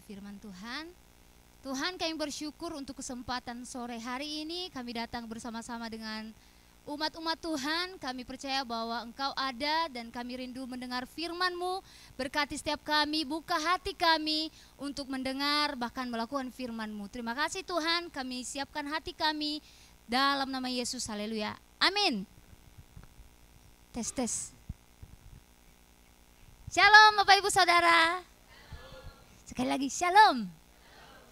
firman Tuhan. Tuhan, kami bersyukur untuk kesempatan sore hari ini kami datang bersama-sama dengan umat-umat Tuhan. Kami percaya bahwa Engkau ada dan kami rindu mendengar firman-Mu. Berkati setiap kami, buka hati kami untuk mendengar bahkan melakukan firman-Mu. Terima kasih Tuhan, kami siapkan hati kami dalam nama Yesus. Haleluya. Amin. Tes. Shalom Bapak Ibu Saudara. Sekali lagi shalom.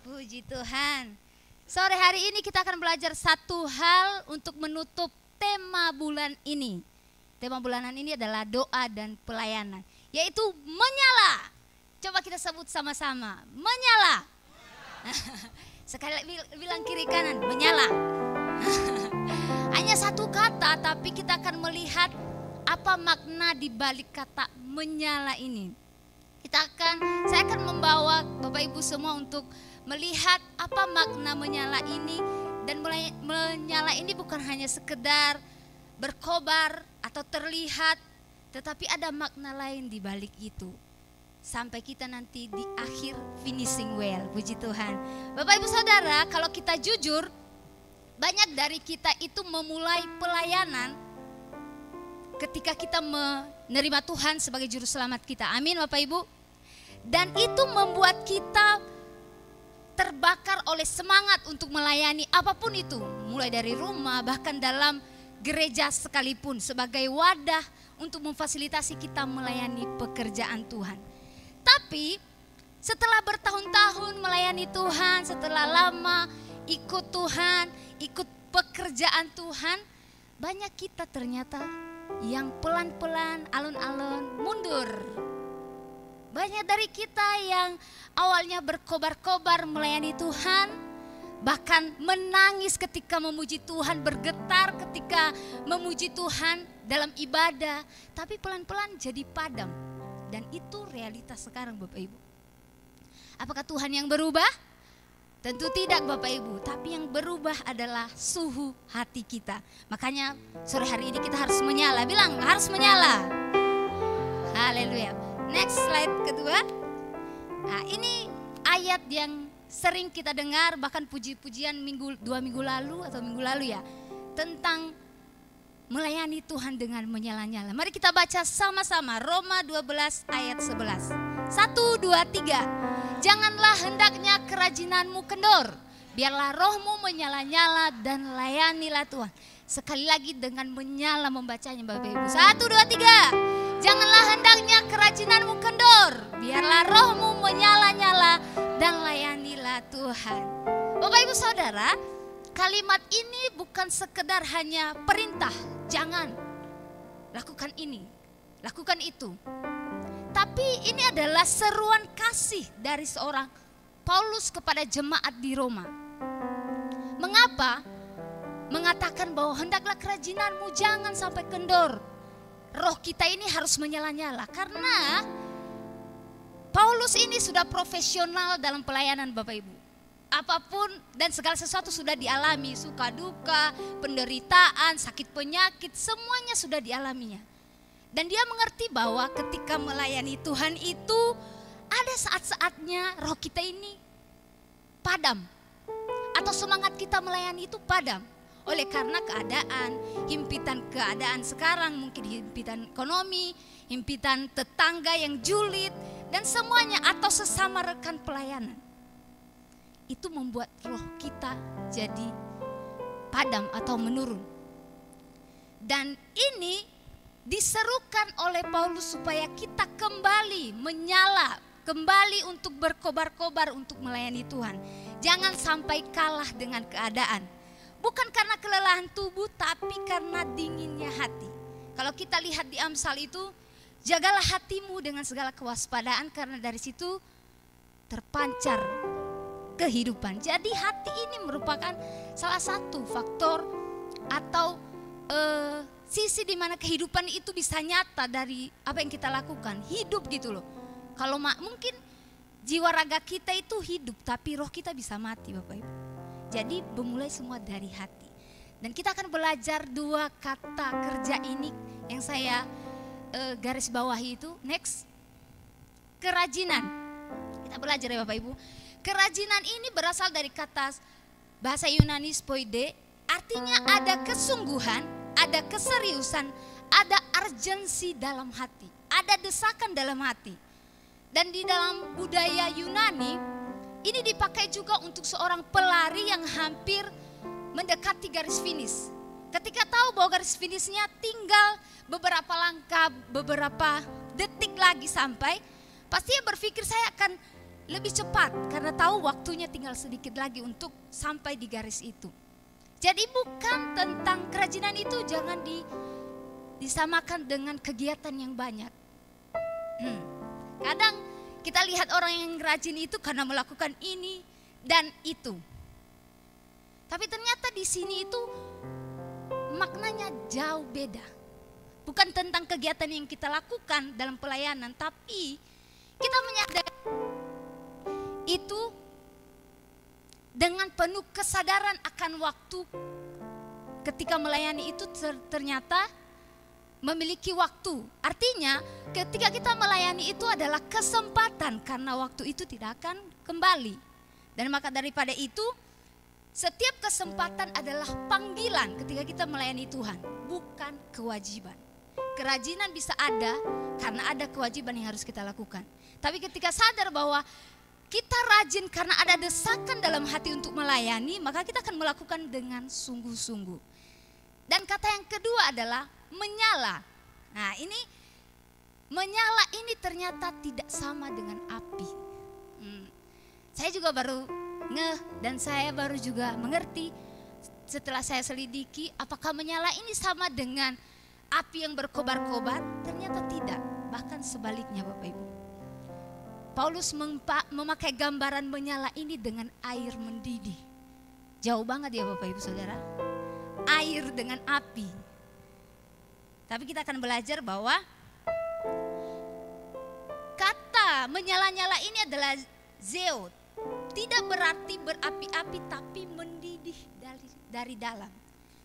Puji Tuhan. Sore hari ini kita akan belajar satu hal untuk menutup tema bulan ini. Tema bulanan ini adalah doa dan pelayanan, yaitu menyala. Coba kita sebut sama-sama, menyala. Sekali lagi bilang kiri kanan, menyala. Hanya satu kata, tapi kita akan melihat apa makna di balik kata menyala ini. Saya akan membawa Bapak Ibu semua untuk melihat apa makna menyala ini. Dan menyala ini bukan hanya sekedar berkobar atau terlihat, tetapi ada makna lain di balik itu. Sampai kita nanti di akhir finishing well, puji Tuhan. Bapak Ibu Saudara, kalau kita jujur, banyak dari kita itu memulai pelayanan ketika kita menerima Tuhan sebagai juru selamat kita. Amin Bapak Ibu. Dan itu membuat kita terbakar oleh semangat untuk melayani apapun itu. Mulai dari rumah, bahkan dalam gereja sekalipun, sebagai wadah untuk memfasilitasi kita melayani pekerjaan Tuhan. Tapi setelah bertahun-tahun melayani Tuhan, setelah lama ikut Tuhan, ikut pekerjaan Tuhan, banyak kita ternyata yang pelan-pelan, alon-alon mundur. Banyak dari kita yang awalnya berkobar-kobar melayani Tuhan, bahkan menangis ketika memuji Tuhan, bergetar ketika memuji Tuhan dalam ibadah, tapi pelan-pelan jadi padam. Dan itu realitas sekarang Bapak Ibu. Apakah Tuhan yang berubah? Tentu tidak Bapak Ibu, tapi yang berubah adalah suhu hati kita. Makanya sore hari ini kita harus menyala, bilang harus menyala. Haleluya. Next slide kedua. Nah, ini ayat yang sering kita dengar, bahkan puji-pujian 2 minggu lalu atau minggu lalu ya, tentang melayani Tuhan dengan menyala-nyala. Mari kita baca sama-sama Roma 12 ayat 11. 1, 2, 3. Janganlah hendaknya kerajinanmu kendor, biarlah rohmu menyala-nyala dan layanilah Tuhan. Sekali lagi dengan menyala membacanya Bapak Ibu. 1, 2, 3. Janganlah hendaknya kerajinanmu kendor, biarlah rohmu menyala-nyala dan layanilah Tuhan. Bapak Ibu Saudara, kalimat ini bukan sekedar hanya perintah, jangan lakukan ini, lakukan itu. Tapi ini adalah seruan kasih dari seorang Paulus kepada jemaat di Roma. Mengapa? Mengatakan bahwa hendaklah kerajinanmu jangan sampai kendor. Roh kita ini harus menyala-nyala karena Paulus ini sudah profesional dalam pelayanan Bapak Ibu. Apapun dan segala sesuatu sudah dialami, suka duka, penderitaan, sakit penyakit, semuanya sudah dialaminya. Dan dia mengerti bahwa ketika melayani Tuhan itu ada saat-saatnya roh kita ini padam. Atau semangat kita melayani itu padam. Oleh karena keadaan, himpitan keadaan sekarang, mungkin himpitan ekonomi, himpitan tetangga yang julid, dan semuanya atau sesama rekan pelayanan. Itu membuat roh kita jadi padam atau menurun. Dan ini diserukan oleh Paulus supaya kita kembali menyala, kembali untuk berkobar-kobar untuk melayani Tuhan. Jangan sampai kalah dengan keadaan. Bukan karena kelelahan tubuh, tapi karena dinginnya hati. Kalau kita lihat di Amsal itu, jagalah hatimu dengan segala kewaspadaan karena dari situ terpancar kehidupan. Jadi hati ini merupakan salah satu faktor atau sisi di mana kehidupan itu bisa nyata dari apa yang kita lakukan. Hidup gitu loh. Kalau mungkin jiwa raga kita itu hidup, tapi roh kita bisa mati Bapak Ibu. Jadi bermulai semua dari hati. Dan kita akan belajar 2 kata kerja ini yang saya garis bawahi itu. Next, kerajinan. Kita belajar ya Bapak Ibu. Kerajinan ini berasal dari kata bahasa Yunani spoide, artinya ada kesungguhan, ada keseriusan, ada urgensi dalam hati, ada desakan dalam hati. Dan di dalam budaya Yunani, ini dipakai juga untuk seorang pelari yang hampir mendekati garis finish. Ketika tahu bahwa garis finishnya tinggal beberapa langkah, beberapa detik lagi sampai, pasti dia berpikir saya akan lebih cepat karena tahu waktunya tinggal sedikit lagi untuk sampai di garis itu. Jadi bukan tentang kerajinan itu jangan disamakan dengan kegiatan yang banyak. Kadang kita lihat orang yang rajin itu karena melakukan ini dan itu. Tapi ternyata di sini itu maknanya jauh beda. Bukan tentang kegiatan yang kita lakukan dalam pelayanan, tapi kita menyadari itu dengan penuh kesadaran akan waktu ketika melayani itu ternyata memiliki waktu. Artinya ketika kita melayani itu adalah kesempatan karena waktu itu tidak akan kembali. Dan maka daripada itu setiap kesempatan adalah panggilan ketika kita melayani Tuhan, bukan kewajiban. Kerajinan bisa ada karena ada kewajiban yang harus kita lakukan. Tapi ketika sadar bahwa kita rajin karena ada desakan dalam hati untuk melayani, maka kita akan melakukan dengan sungguh-sungguh. Dan kata yang kedua adalah menyala. Nah ini menyala ini ternyata tidak sama dengan api. Saya juga baru dan saya baru juga mengerti setelah saya selidiki apakah menyala ini sama dengan api yang berkobar-kobar. Ternyata tidak, bahkan sebaliknya Bapak Ibu. Paulus memakai gambaran menyala ini dengan air mendidih. Jauh banget ya Bapak Ibu Saudara. Air dengan api. Tapi kita akan belajar bahwa kata menyala-nyala ini adalah zeot. Tidak berarti berapi-api tapi mendidih dari dalam.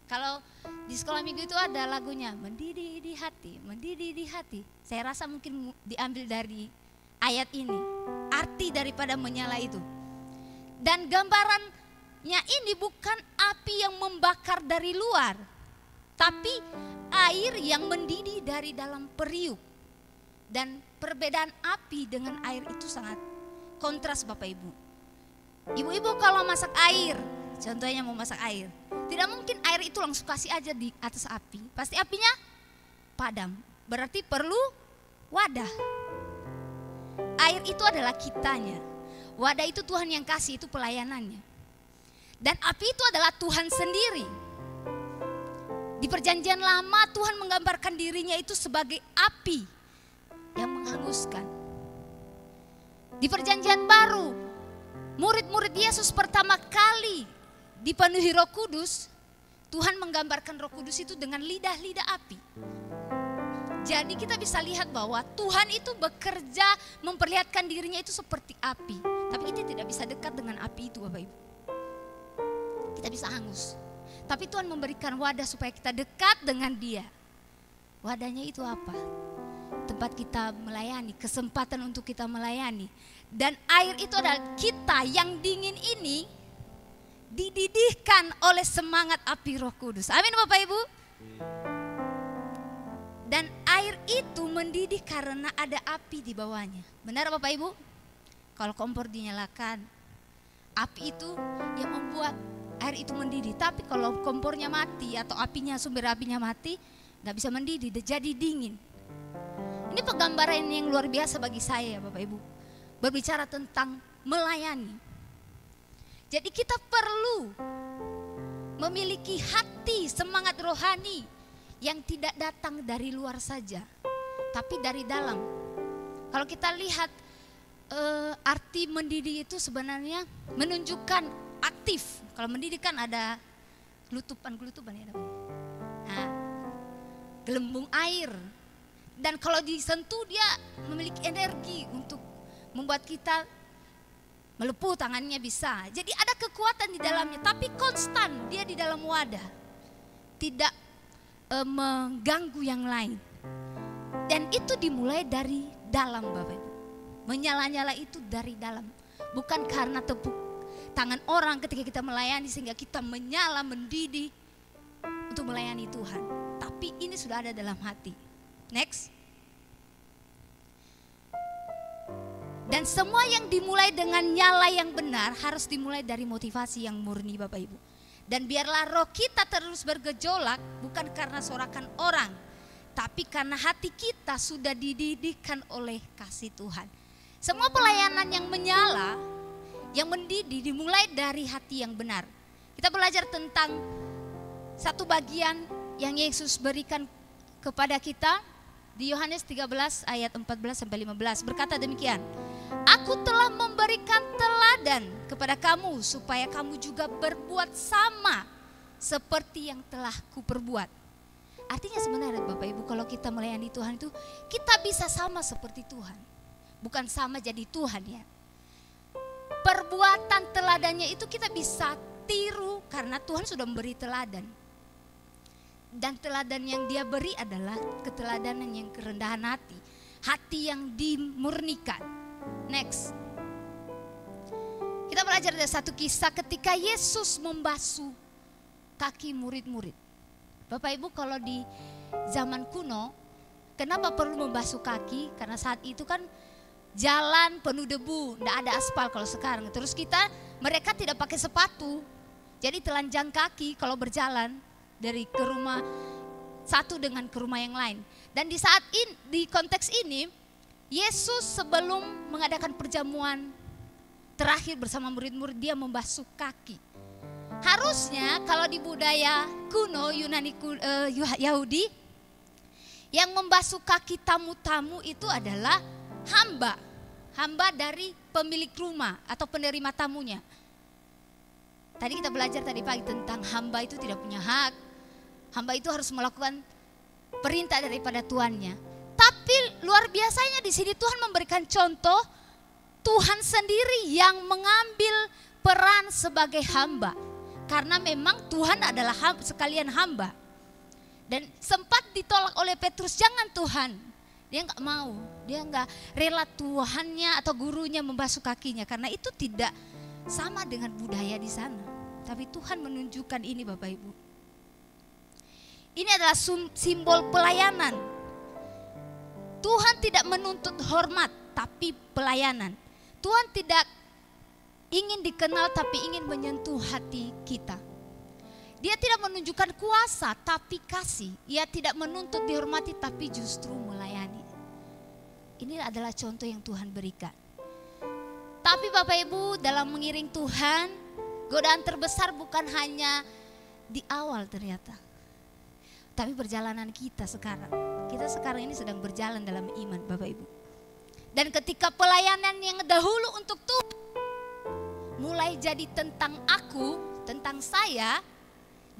Kalau di sekolah minggu itu ada lagunya mendidih di hati, mendidih di hati. Saya rasa mungkin diambil dari ayat ini, arti daripada menyala itu. Dan gambarannya ini bukan api yang membakar dari luar, tapi air yang mendidih dari dalam periuk. Dan perbedaan api dengan air itu sangat kontras Bapak Ibu. Ibu-ibu kalau masak air, contohnya mau masak air, tidak mungkin air itu langsung kasih aja di atas api. Pasti apinya padam, berarti perlu wadah. Air itu adalah kitanya. Wadah itu Tuhan yang kasih, itu pelayanannya. Dan api itu adalah Tuhan sendiri. Di perjanjian lama Tuhan menggambarkan dirinya itu sebagai api yang menghanguskan. Di perjanjian baru, murid-murid Yesus pertama kali dipenuhi Roh Kudus, Tuhan menggambarkan Roh Kudus itu dengan lidah-lidah api. Jadi kita bisa lihat bahwa Tuhan itu bekerja memperlihatkan dirinya itu seperti api. Tapi kita tidak bisa dekat dengan api itu Bapak Ibu. Kita bisa hangus. Tapi Tuhan memberikan wadah supaya kita dekat dengan Dia. Wadahnya itu apa? Tempat kita melayani, kesempatan untuk kita melayani. Dan air itu adalah kita yang dingin ini dididihkan oleh semangat api Roh Kudus. Amin Bapak Ibu. Dan air itu mendidih karena ada api di bawahnya. Benar Bapak Ibu? Kalau kompor dinyalakan, api itu yang membuat air itu mendidih. Tapi kalau kompornya mati atau apinya, sumber apinya mati, gak bisa mendidih, jadi dingin. Ini penggambaran yang luar biasa bagi saya ya Bapak Ibu. Berbicara tentang melayani. Jadi kita perlu memiliki hati semangat rohani yang tidak datang dari luar saja, tapi dari dalam. Kalau kita lihat arti mendidih itu sebenarnya menunjukkan aktif. Kalau mendidih kan ada gelutupan ya. Nah, gelembung air. Dan kalau disentuh dia memiliki energi untuk membuat kita melepuh, tangannya bisa. Jadi ada kekuatan di dalamnya, tapi konstan dia di dalam wadah. Tidak mengganggu yang lain. Dan itu dimulai dari dalam Bapak Ibu. Menyala-nyala itu dari dalam. Bukan karena tepuk tangan orang ketika kita melayani sehingga kita menyala, mendidih untuk melayani Tuhan. Tapi ini sudah ada dalam hati. Next. Dan semua yang dimulai dengan nyala yang benar harus dimulai dari motivasi yang murni, Bapak Ibu. Dan biarlah roh kita terus bergejolak bukan karena sorakan orang, tapi karena hati kita sudah dididihkan oleh kasih Tuhan. Semua pelayanan yang menyala, yang mendidih dimulai dari hati yang benar. Kita belajar tentang satu bagian yang Yesus berikan kepada kita di Yohanes 13 ayat 14 sampai 15. Berkata demikian, Aku telah memberikan teladan kepada kamu supaya kamu juga berbuat sama seperti yang telah kuperbuat. Artinya sebenarnya Bapak Ibu, kalau kita melayani Tuhan itu kita bisa sama seperti Tuhan. Bukan sama jadi Tuhan ya. Perbuatan teladannya itu kita bisa tiru karena Tuhan sudah memberi teladan. Dan teladan yang dia beri adalah keteladanan yang kerendahan hati. Hati yang dimurnikan. Next. Kita belajar dari satu kisah ketika Yesus membasuh kaki murid-murid. Bapak Ibu, kalau di zaman kuno, kenapa perlu membasuh kaki? Karena saat itu kan jalan penuh debu, tidak ada aspal kalau sekarang. Terus mereka tidak pakai sepatu. Jadi telanjang kaki kalau berjalan dari ke rumah satu dengan ke rumah yang lain. Dan di saat ini, di konteks ini, Yesus sebelum mengadakan perjamuan terakhir bersama murid-murid, dia membasuh kaki. Harusnya kalau di budaya kuno Yahudi, yang membasuh kaki tamu-tamu itu adalah hamba. Hamba dari pemilik rumah atau penerima tamunya. Tadi kita belajar tadi pagi tentang hamba itu tidak punya hak. Hamba itu harus melakukan perintah daripada tuannya. Tapi luar biasanya di sini Tuhan memberikan contoh Tuhan sendiri yang mengambil peran sebagai hamba. Karena memang Tuhan adalah sekalian hamba. Dan sempat ditolak oleh Petrus, jangan Tuhan. Dia enggak mau, dia enggak rela Tuhannya atau gurunya membasuh kakinya. Karena itu tidak sama dengan budaya di sana. Tapi Tuhan menunjukkan ini Bapak Ibu. Ini adalah simbol pelayanan. Tuhan tidak menuntut hormat, tapi pelayanan. Tuhan tidak ingin dikenal, tapi ingin menyentuh hati kita. Dia tidak menunjukkan kuasa, tapi kasih. Ia tidak menuntut dihormati, tapi justru melayani. Ini adalah contoh yang Tuhan berikan. Tapi Bapak Ibu, dalam mengiring Tuhan, godaan terbesar bukan hanya di awal ternyata. Tapi perjalanan kita sekarang. Kita sekarang ini sedang berjalan dalam iman Bapak Ibu. Dan ketika pelayanan yang dahulu untuk Tuhan mulai jadi tentang aku, tentang saya,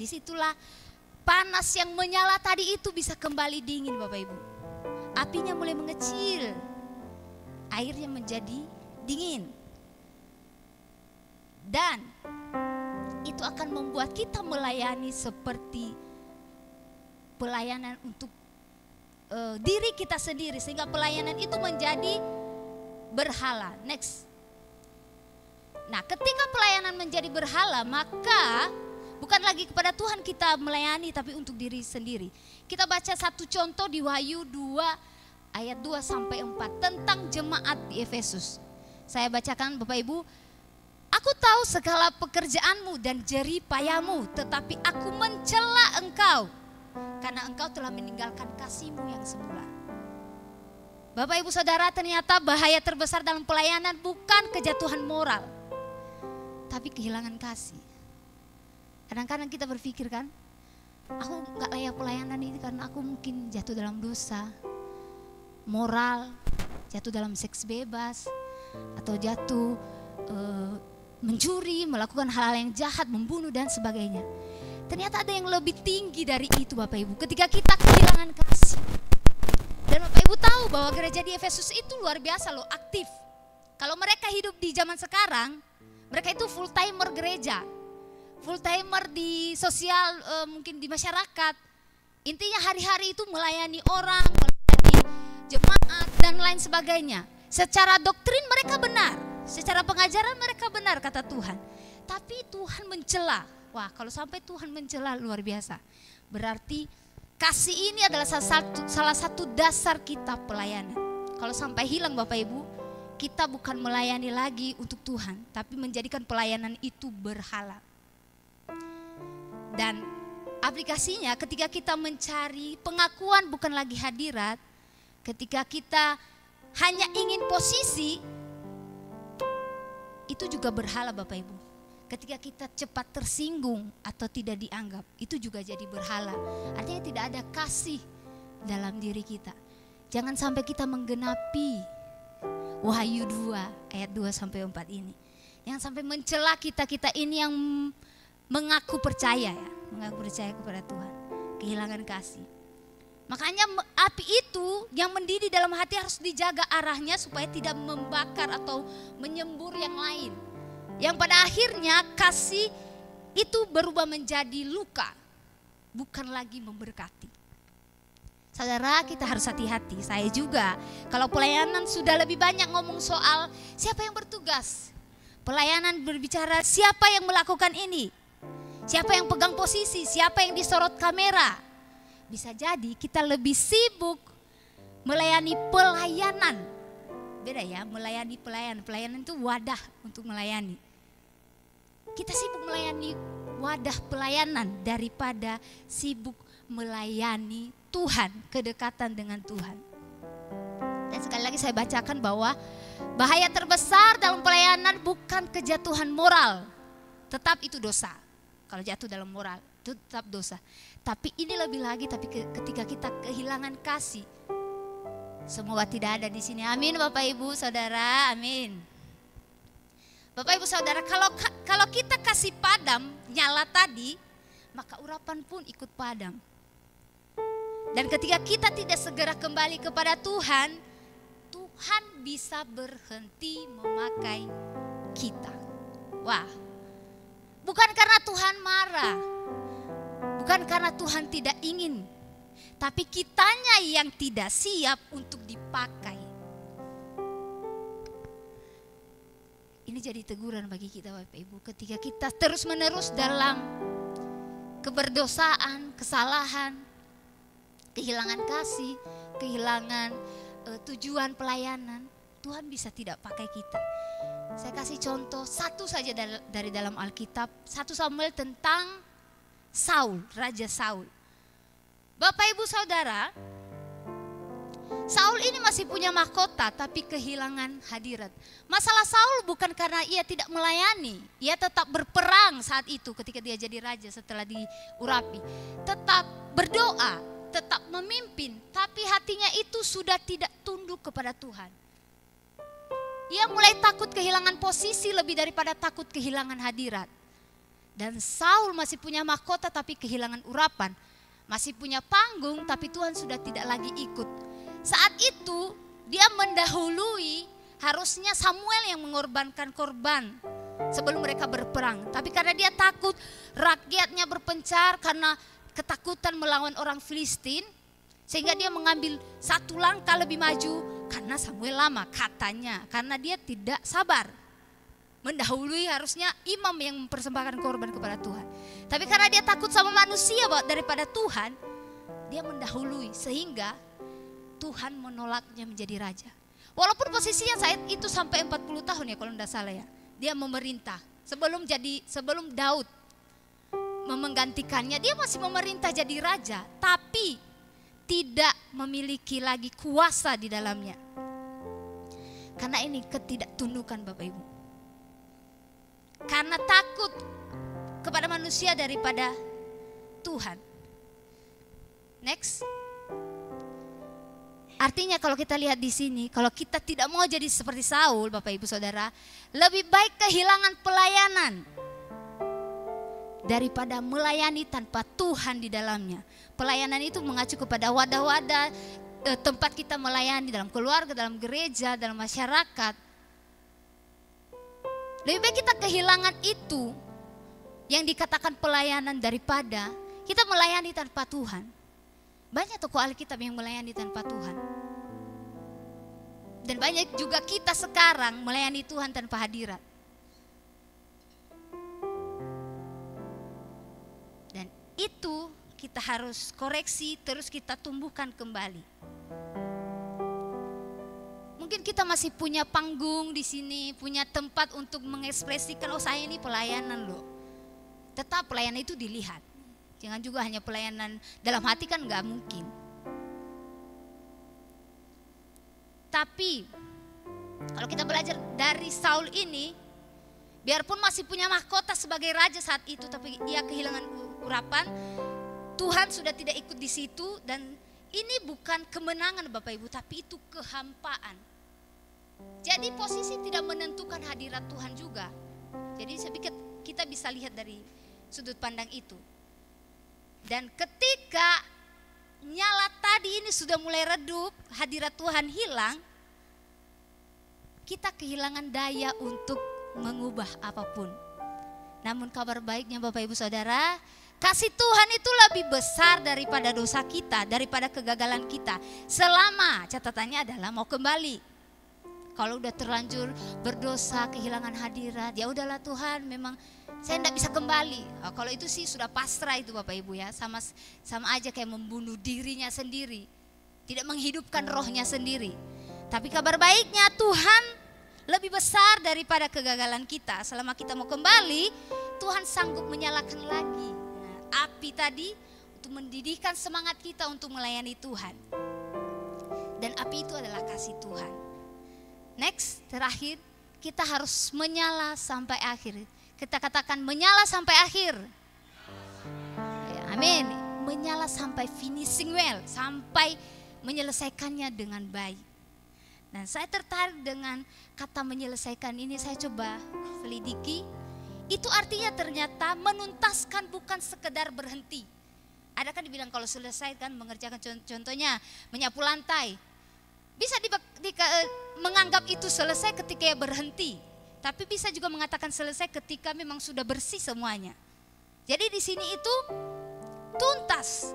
disitulah panas yang menyala tadi itu bisa kembali dingin Bapak Ibu. Apinya mulai mengecil, airnya menjadi dingin. Dan itu akan membuat kita melayani seperti pelayanan untuk diri kita sendiri, sehingga pelayanan itu menjadi berhala. Next. Nah, ketika pelayanan menjadi berhala, maka bukan lagi kepada Tuhan kita melayani, tapi untuk diri sendiri. Kita baca satu contoh di Wahyu 2 ayat 2 sampai 4 tentang jemaat di Efesus. Saya bacakan Bapak Ibu. Aku tahu segala pekerjaanmu dan jerih payahmu, tetapi aku mencela engkau karena engkau telah meninggalkan kasihmu yang semula. Bapak Ibu Saudara, ternyata bahaya terbesar dalam pelayanan bukan kejatuhan moral, tapi kehilangan kasih. Kadang-kadang kita berpikir kan, aku gak layak pelayanan ini karena aku mungkin jatuh dalam dosa, moral, jatuh dalam seks bebas, atau jatuh mencuri, melakukan hal-hal yang jahat, membunuh dan sebagainya. Ternyata ada yang lebih tinggi dari itu Bapak Ibu. Ketika kita kehilangan kasih. Dan Bapak Ibu tahu bahwa gereja di Efesus itu luar biasa loh, aktif. Kalau mereka hidup di zaman sekarang, mereka itu full timer gereja. Full timer di sosial, mungkin di masyarakat. Intinya hari-hari itu melayani orang, melayani jemaat dan lain sebagainya. Secara doktrin mereka benar, secara pengajaran mereka benar kata Tuhan. Tapi Tuhan mencela. Wah, kalau sampai Tuhan mencela luar biasa. Berarti kasih ini adalah salah satu dasar kita pelayanan. Kalau sampai hilang Bapak Ibu, kita bukan melayani lagi untuk Tuhan, tapi menjadikan pelayanan itu berhala. Dan aplikasinya ketika kita mencari pengakuan bukan lagi hadirat, ketika kita hanya ingin posisi, itu juga berhala Bapak Ibu. Ketika kita cepat tersinggung atau tidak dianggap, itu juga jadi berhala. Artinya tidak ada kasih dalam diri kita. Jangan sampai kita menggenapi Wahyu 2 ayat 2-4 ini. Yang sampai mencela kita ini yang mengaku percaya ya, mengaku percaya kepada Tuhan, kehilangan kasih. Makanya api itu yang mendidih dalam hati harus dijaga arahnya supaya tidak membakar atau menyembur yang lain. Yang pada akhirnya kasih itu berubah menjadi luka, bukan lagi memberkati. Saudara, kita harus hati-hati. Saya juga, kalau pelayanan sudah lebih banyak ngomong soal siapa yang bertugas. Pelayanan berbicara siapa yang melakukan ini, siapa yang pegang posisi, siapa yang disorot kamera. Bisa jadi kita lebih sibuk melayani pelayanan. Beda ya, melayani pelayanan. Pelayanan itu wadah untuk melayani. Kita sibuk melayani wadah pelayanan daripada sibuk melayani Tuhan, kedekatan dengan Tuhan. Dan sekali lagi saya bacakan bahwa bahaya terbesar dalam pelayanan bukan kejatuhan moral. Tetap itu dosa. Kalau jatuh dalam moral itu tetap dosa. Tapi ini lebih lagi, tapi ketika kita kehilangan kasih. Semoga tidak ada di sini. Amin Bapak Ibu Saudara, amin. Bapak Ibu Saudara, kalau kita kasih padam nyala tadi, maka urapan pun ikut padam. Dan ketika kita tidak segera kembali kepada Tuhan, Tuhan bisa berhenti memakai kita. Wah, bukan karena Tuhan marah, bukan karena Tuhan tidak ingin, tapi kitanya yang tidak siap untuk dipakai. Ini jadi teguran bagi kita Bapak Ibu, ketika kita terus-menerus dalam keberdosaan, kesalahan, kehilangan kasih, kehilangan tujuan pelayanan, Tuhan bisa tidak pakai kita. Saya kasih contoh satu saja dari dalam Alkitab, 1 Samuel tentang Saul, Raja Saul. Bapak Ibu Saudara, Saul ini masih punya mahkota tapi kehilangan hadirat. Masalah Saul bukan karena ia tidak melayani, ia tetap berperang saat itu ketika dia jadi raja setelah diurapi. Tetap berdoa, tetap memimpin, tapi hatinya itu sudah tidak tunduk kepada Tuhan. Ia mulai takut kehilangan posisi lebih daripada takut kehilangan hadirat. Dan Saul masih punya mahkota tapi kehilangan urapan. Masih punya panggung tapi Tuhan sudah tidak lagi ikut. Saat itu dia mendahului, harusnya Samuel yang mengorbankan korban sebelum mereka berperang. Tapi karena dia takut rakyatnya berpencar karena ketakutan melawan orang Filistin, sehingga dia mengambil satu langkah lebih maju karena Samuel lama katanya, karena dia tidak sabar. Mendahului harusnya imam yang mempersembahkan korban kepada Tuhan. Tapi karena dia takut sama manusia daripada Tuhan, dia mendahului sehingga Tuhan menolaknya menjadi raja. Walaupun posisinya saat itu sampai 40 tahun ya kalau tidak salah ya. Dia memerintah sebelum Daud menggantikannya, dia masih memerintah jadi raja, tapi tidak memiliki lagi kuasa di dalamnya. Karena ini ketidaktundukan Bapak Ibu. Karena takut kepada manusia daripada Tuhan. Next. Artinya kalau kita lihat di sini, kalau kita tidak mau jadi seperti Saul, Bapak Ibu Saudara, lebih baik kehilangan pelayanan daripada melayani tanpa Tuhan di dalamnya. Pelayanan itu mengacu kepada wadah-wadah tempat kita melayani dalam keluarga, dalam gereja, dalam masyarakat. Lebih baik kita kehilangan itu yang dikatakan pelayanan daripada kita melayani tanpa Tuhan. Banyak tokoh Alkitab yang melayani tanpa Tuhan. Dan banyak juga kita sekarang melayani Tuhan tanpa hadirat. Dan itu kita harus koreksi, terus kita tumbuhkan kembali. Mungkin kita masih punya panggung di sini, punya tempat untuk mengekspresikan, oh saya ini pelayanan loh. Tetap pelayanan itu dilihat. Jangan juga hanya pelayanan dalam hati, kan gak mungkin. Tapi kalau kita belajar dari Saul ini, biarpun masih punya mahkota sebagai raja saat itu, tapi ia kehilangan urapan. Tuhan sudah tidak ikut di situ, dan ini bukan kemenangan Bapak Ibu, tapi itu kehampaan. Jadi posisi tidak menentukan hadirat Tuhan juga. Jadi saya pikir kita bisa lihat dari sudut pandang itu. Dan ketika nyala tadi ini sudah mulai redup, hadirat Tuhan hilang, kita kehilangan daya untuk mengubah apapun. Namun kabar baiknya Bapak Ibu Saudara, kasih Tuhan itu lebih besar daripada dosa kita, daripada kegagalan kita. Selama catatannya adalah mau kembali. Kalau udah terlanjur berdosa, kehilangan hadirat, ya udahlah Tuhan, memang saya tidak bisa kembali. Kalau itu sih sudah pasrah itu Bapak Ibu ya, sama aja kayak membunuh dirinya sendiri, tidak menghidupkan rohnya sendiri. Tapi kabar baiknya Tuhan lebih besar daripada kegagalan kita. Selama kita mau kembali, Tuhan sanggup menyalakan lagi api tadi untuk mendidihkan semangat kita untuk melayani Tuhan. Dan api itu adalah kasih Tuhan. Next, terakhir, kita harus menyala sampai akhir. Kita katakan menyala sampai akhir. Ya, amin. Menyala sampai finishing well, sampai menyelesaikannya dengan baik. Dan saya tertarik dengan kata menyelesaikan ini, saya coba selidiki. Itu artinya ternyata menuntaskan, bukan sekedar berhenti. Ada kan dibilang kalau selesai kan mengerjakan, contohnya menyapu lantai. Bisa menganggap itu selesai ketika ya berhenti. Tapi bisa juga mengatakan selesai ketika memang sudah bersih semuanya. Jadi di sini itu tuntas.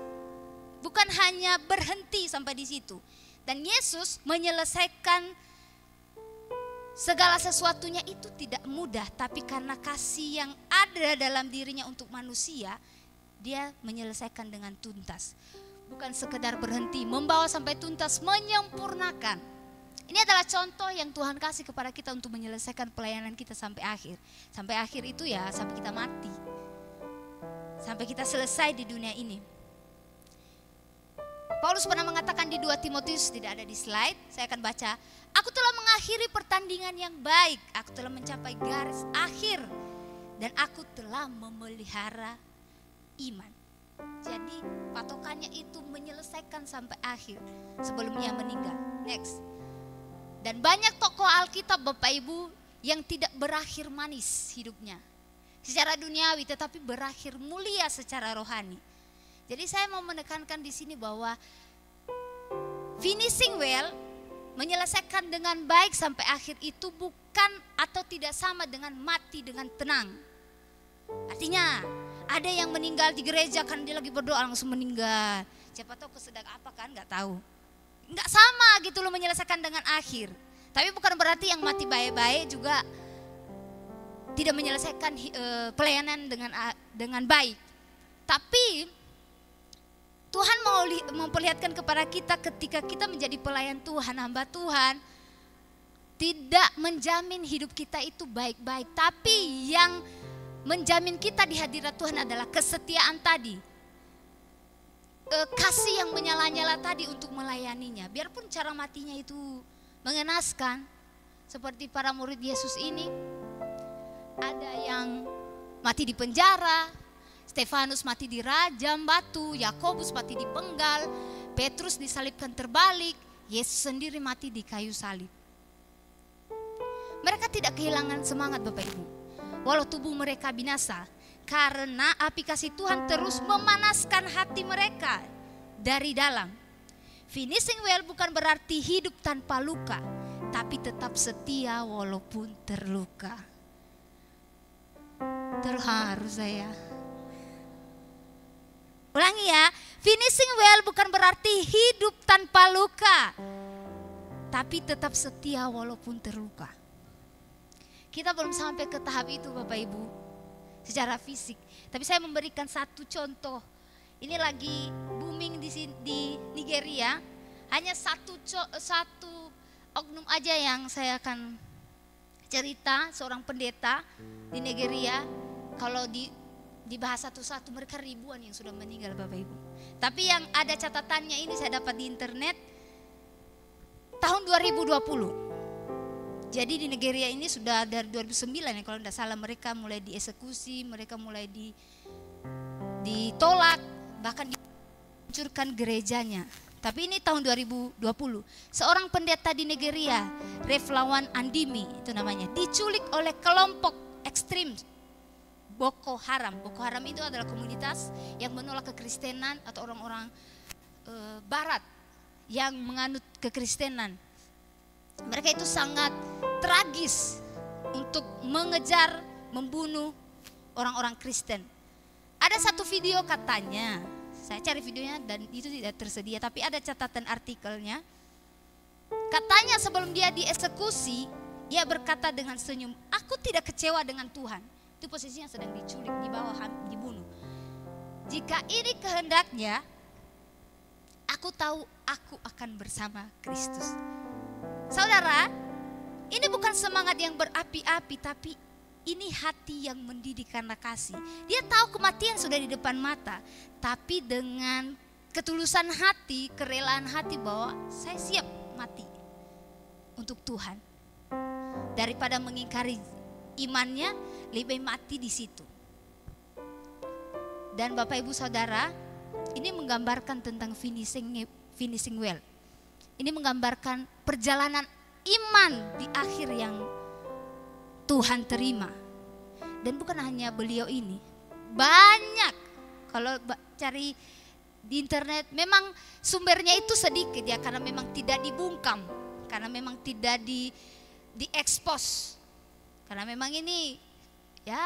Bukan hanya berhenti sampai di situ. Dan Yesus menyelesaikan segala sesuatunya itu tidak mudah, tapi karena kasih yang ada dalam dirinya untuk manusia, dia menyelesaikan dengan tuntas. Bukan sekedar berhenti, membawa sampai tuntas, menyempurnakan. Ini adalah contoh yang Tuhan kasih kepada kita untuk menyelesaikan pelayanan kita sampai akhir. Sampai akhir itu ya sampai kita mati. Sampai kita selesai di dunia ini. Paulus pernah mengatakan di 2 Timotius, tidak ada di slide, saya akan baca. Aku telah mengakhiri pertandingan yang baik, aku telah mencapai garis akhir, dan aku telah memelihara iman. Jadi patokannya itu menyelesaikan sampai akhir sebelum ia meninggal. Next. Dan banyak tokoh Alkitab Bapak Ibu yang tidak berakhir manis hidupnya secara duniawi, tetapi berakhir mulia secara rohani. Jadi saya mau menekankan di sini bahwa finishing well, menyelesaikan dengan baik sampai akhir itu bukan atau tidak sama dengan mati dengan tenang. Artinya ada yang meninggal di gereja kan dia lagi berdoa langsung meninggal. Siapa tahu kesedang apa kan, nggak tahu. Nggak sama gitu loh menyelesaikan dengan akhir. Tapi bukan berarti yang mati baik-baik juga tidak menyelesaikan pelayanan dengan baik. Tapi Tuhan mau memperlihatkan kepada kita ketika kita menjadi pelayan Tuhan, hamba Tuhan, tidak menjamin hidup kita itu baik-baik. Tapi yang menjamin kita di hadirat Tuhan adalah kesetiaan tadi. Kasih yang menyala-nyala tadi untuk melayaninya. Biarpun cara matinya itu mengenaskan. Seperti para murid Yesus ini. Ada yang mati di penjara. Stefanus mati di rajam batu. Yakobus mati di penggal. Petrus disalibkan terbalik. Yesus sendiri mati di kayu salib. Mereka tidak kehilangan semangat Bapak Ibu. Walau tubuh mereka binasa. Karena api kasih Tuhan terus memanaskan hati mereka dari dalam. Finishing well bukan berarti hidup tanpa luka, tapi tetap setia walaupun terluka. Terharu saya. Ulangi ya, finishing well bukan berarti hidup tanpa luka, tapi tetap setia walaupun terluka. Kita belum sampai ke tahap itu Bapak Ibu secara fisik. Tapi saya memberikan satu contoh. Ini lagi booming di Nigeria. Hanya satu oknum aja yang saya akan cerita, seorang pendeta di Nigeria. Kalau dibahas satu-satu mereka ribuan yang sudah meninggal Bapak Ibu. Tapi yang ada catatannya ini saya dapat di internet tahun 2020. Jadi di Nigeria ini sudah dari 2009 ya kalau tidak salah, mereka mulai dieksekusi, mereka mulai ditolak, bahkan dihancurkan gerejanya. Tapi ini tahun 2020, seorang pendeta di Nigeria, Reflawan Andimi itu namanya, diculik oleh kelompok ekstrim Boko Haram. Boko Haram itu adalah komunitas yang menolak kekristenan atau orang-orang barat yang menganut kekristenan. Mereka itu sangat tragis untuk mengejar, membunuh orang-orang Kristen. Ada satu video katanya, saya cari videonya dan itu tidak tersedia, tapi ada catatan artikelnya. Katanya sebelum dia dieksekusi, dia berkata dengan senyum, "Aku tidak kecewa dengan Tuhan." Itu posisinya sedang diculik, dibawa, dibunuh. "Jika ini kehendaknya, aku tahu aku akan bersama Kristus." Saudara, ini bukan semangat yang berapi-api, tapi ini hati yang mendidih karena kasih. Dia tahu kematian sudah di depan mata, tapi dengan ketulusan hati, kerelaan hati bahwa saya siap mati untuk Tuhan. Daripada mengingkari imannya, lebih mati di situ. Dan Bapak Ibu Saudara, ini menggambarkan tentang finishing well. Ini menggambarkan perjalanan iman di akhir yang Tuhan terima. Dan bukan hanya beliau ini, banyak. Kalau cari di internet, memang sumbernya itu sedikit ya, karena memang tidak dibungkam, karena memang tidak diekspos, karena memang ini ya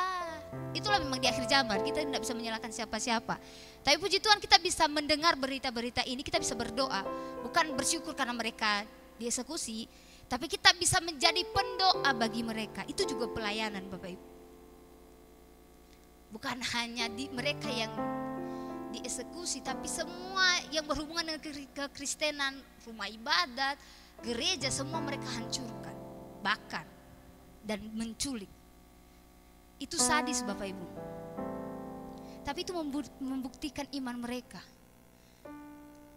itulah memang di akhir zaman, kita tidak bisa menyalahkan siapa-siapa. Tapi puji Tuhan kita bisa mendengar berita-berita ini, kita bisa berdoa, bukan bersyukur karena mereka dieksekusi, tapi kita bisa menjadi pendoa bagi mereka. Itu juga pelayanan Bapak Ibu. Bukan hanya mereka yang dieksekusi, tapi semua yang berhubungan dengan kekristenan, rumah ibadat, gereja, semua mereka hancurkan, bakar, dan menculik. Itu sadis Bapak Ibu. Tapi itu membuktikan iman mereka.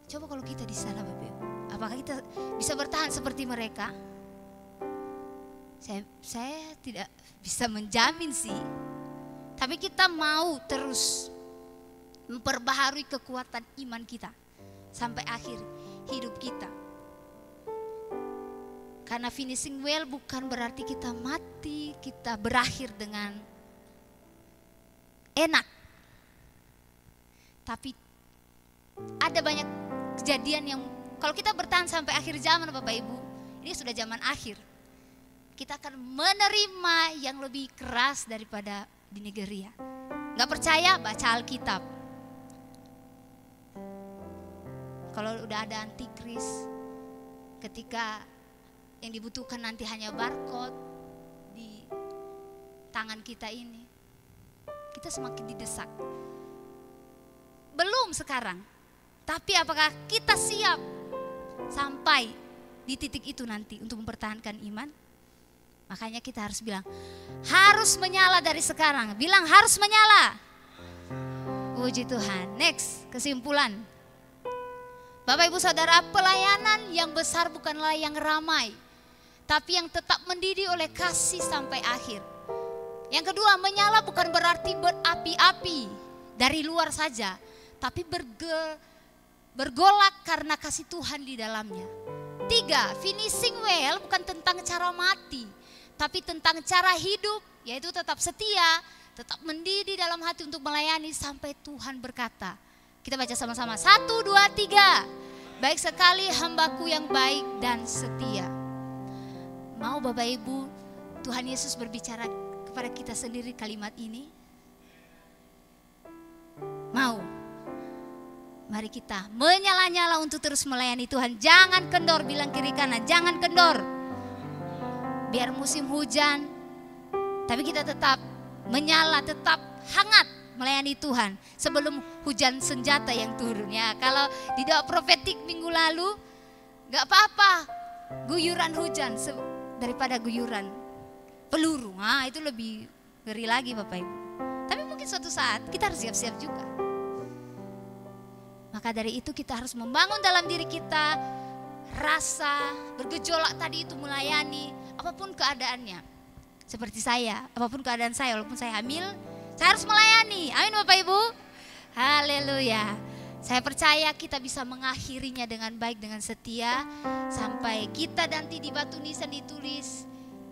Coba kalau kita di sana Bapak Ibu, apakah kita bisa bertahan seperti mereka? Saya tidak bisa menjamin sih. Tapi kita mau terus memperbaharui kekuatan iman kita sampai akhir hidup kita. Karena finishing well bukan berarti kita mati, kita berakhir dengan enak. Tapi ada banyak kejadian yang kalau kita bertahan sampai akhir zaman Bapak Ibu, ini sudah zaman akhir, kita akan menerima yang lebih keras daripada di Nigeria. Gak percaya? Baca Alkitab. Kalau udah ada antikris, ketika yang dibutuhkan nanti hanya barcode di tangan kita ini, kita semakin didesak. Belum sekarang, tapi apakah kita siap sampai di titik itu nanti untuk mempertahankan iman? Makanya kita harus bilang, harus menyala dari sekarang. Bilang harus menyala. Puji Tuhan. Next, kesimpulan. Bapak Ibu Saudara, pelayanan yang besar bukanlah yang ramai, tapi yang tetap mendidih oleh kasih sampai akhir. Yang kedua, menyala bukan berarti berapi-api dari luar saja, tapi bergolak karena kasih Tuhan di dalamnya. Tiga, finishing well bukan tentang cara mati, tapi tentang cara hidup, yaitu tetap setia, tetap mendidih dalam hati untuk melayani sampai Tuhan berkata. Kita baca sama-sama, 1, 2, 3. Baik sekali hambaku yang baik dan setia. Mau Bapak Ibu, Tuhan Yesus berbicara kepada kita sendiri kalimat ini? Mau? Mari kita menyala-nyala untuk terus melayani Tuhan. Jangan kendor, bilang kiri kanan, jangan kendor. Biar musim hujan, tapi kita tetap menyala, tetap hangat melayani Tuhan sebelum hujan senjata yang turun ya. Kalau di doa profetik minggu lalu, gak apa-apa guyuran hujan daripada guyuran peluru. Nah, itu lebih ngeri lagi Bapak Ibu. Tapi mungkin suatu saat kita harus siap-siap juga. Maka dari itu kita harus membangun dalam diri kita rasa bergejolak tadi itu melayani apapun keadaannya. Seperti saya, apapun keadaan saya, walaupun saya hamil, saya harus melayani. Amin Bapak Ibu. Haleluya. Saya percaya kita bisa mengakhirinya dengan baik, dengan setia. Sampai kita nanti di batu nisan ditulis,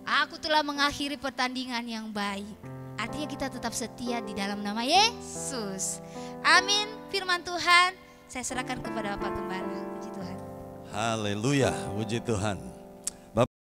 aku telah mengakhiri pertandingan yang baik. Artinya kita tetap setia di dalam nama Yesus. Amin. Firman Tuhan saya serahkan kepada Bapak Gembala. Puji Tuhan. Haleluya, puji Tuhan.